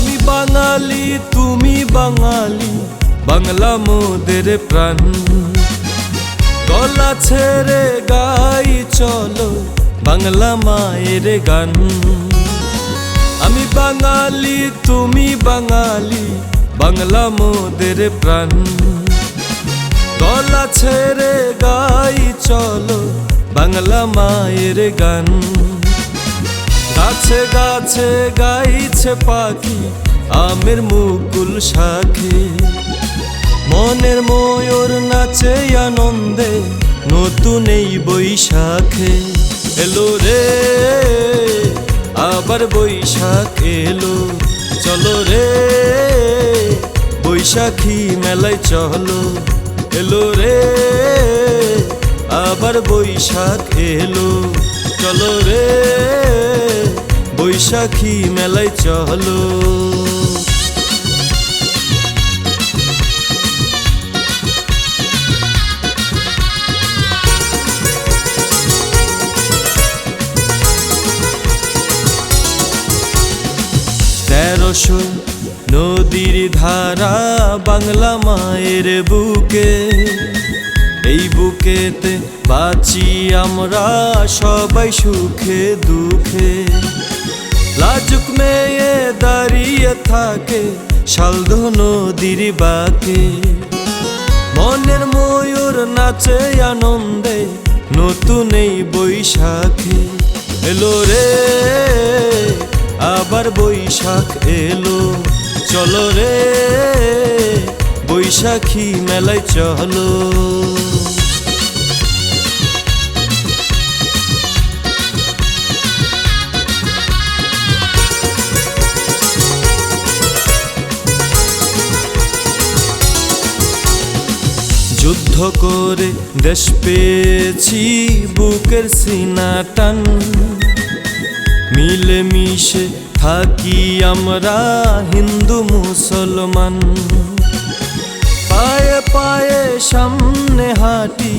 আমি বাঙালি তুমি বাঙালি, বাংলা মোদের প্রাণ। গলা ছেড়ে গাই চলো বাংলা মায়ের গান। আমি বাঙালি তুমি বাঙালি, বাংলা মোদের প্রাণ। গলা ছেড়ে গাই চলো বাংলা মায়ের গান। গাছে গাছে গাইছে পাখি আমের মুকুল শাখে, মনের ময়ূর নাচে আনন্দে নতুন এই বৈশাখে। এলো রে আবার বৈশাখ এলো, চলো রে বৈশাখী মেলায় চলো। এলো রে আবার বৈশাখ এলো, চলো রে বৈশাখী মেলায় চলো। তেরোশো নদীর ধারা বাংলা মায়ের বুকে, এই বুকেতে বাঁচি আমরা সবাই সুখে দুঃখে। লাজুক মেয়ে দাঁড়িয়ে থাকে শালদহ নদীর বাঁকে, মনের ময়ূর নাচে আনন্দে নতুন এই বৈশাখে। এলো রে আবার বৈশাখ এলো, চলো রে বৈশাখী মেলায় চলো। যুদ্ধ করে দেশ পেয়েছি বুকের সিনা টান, মিলে মিশে থাকি আমরা হিন্দু মুসলমান। পায়ে পায়ে সামনে হাঁটি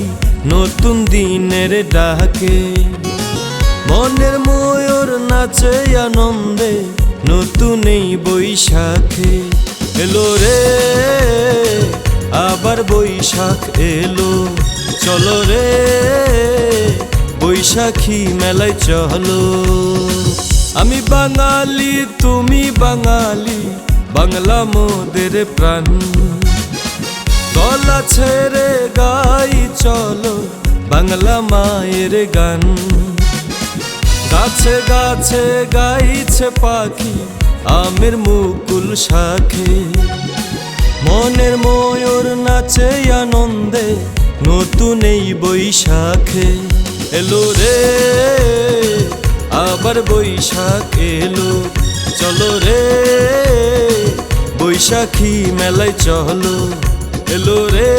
নতুন দিনের ডাকে, মনের ময়ূর নাচে আনন্দে নতুন এই বৈশাখে। এলো রে আবার বৈশাখ এলো, চলো রে বৈশাখী মেলায় চলো। আমি বাঙালি তুমি বাঙালি, বাংলা মোদের প্রাণ। গলা ছেড়ে গাই চলো বাংলা মায়ের গান। গাছে গাছে গাইছে পাখি আমের মুকুল শাখে, মনের ময়ূর নাচে আনন্দে নতুন এই বৈশাখে। এলো রে আবার বৈশাখ এলো, চলো রে বৈশাখী মেলায় চলো। এলো রে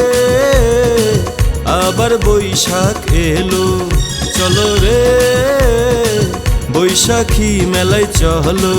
আবার বৈশাখ এলো, চলো রে বৈশাখী মেলায় চলো।